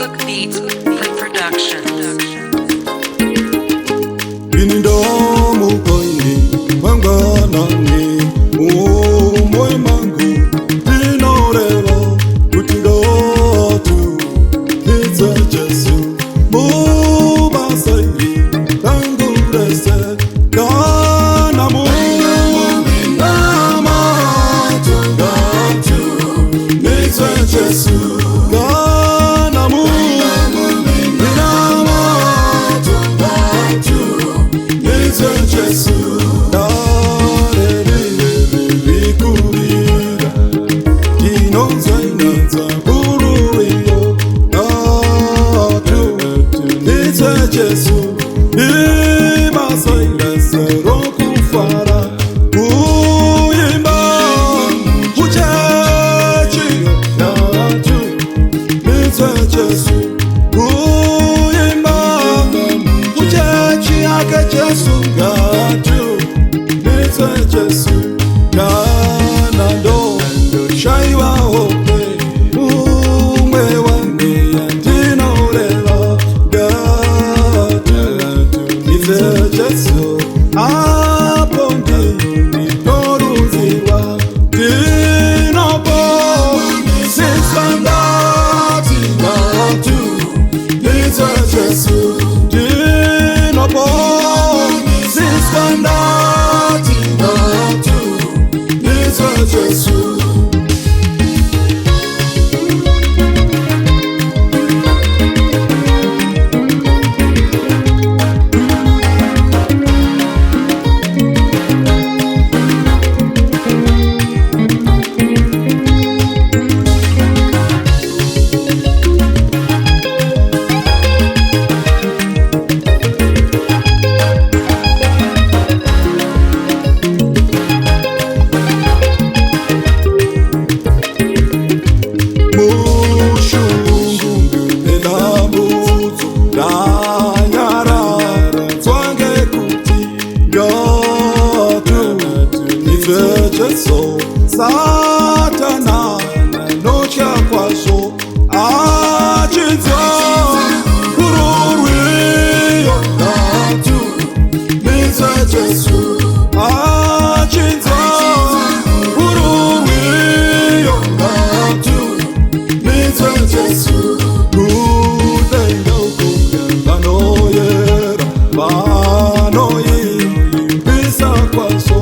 Cook Beats Production. Inindomu koini wanganani umoy mangu dinoreva kutigotu Iza Jesu Mubasai Tangurese Kanamu Nama Tungatu Iza Jesu Kanamu Nama Tungatu Iza Jesu Rikurira Kinonza inanza Bururio Iza Jesu Imasailese Rokufara Uyimba Uchechi Natu Iza Jesu Uyimba Uchechi Ake Jesu Natu Iza Jesu Kanando Shaiwa Hope Umwe Wangi Antino Leva Iza Jesu Apondi Noruziwa Dinopo Sisandati Natu Iza Jesu Dinopo Sisandati Natu Iza Jesu Jesu Satana nocha kwaso achinza kururi natu Iza Jesu achinza kururi natu Iza Jesu kudenga ukuyera banoyi bisa kwaso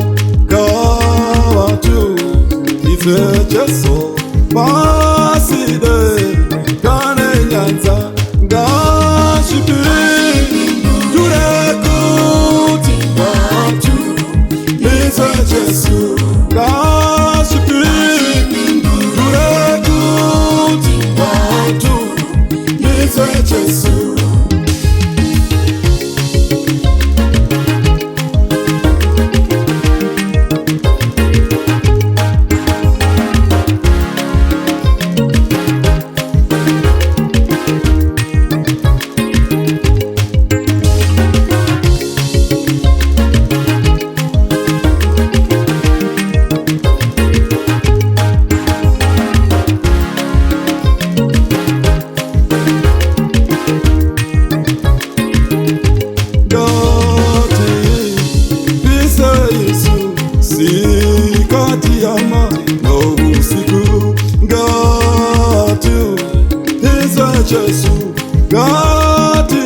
Iza Jesu Baside Kane Nyanza Gashipi Durekuti Natu Iza Jesu Gashipi Durekuti Natu Iza Jesu Sikati yama no usiku Gatu Iza Jesu Gati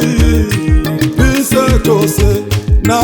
Pise tose Na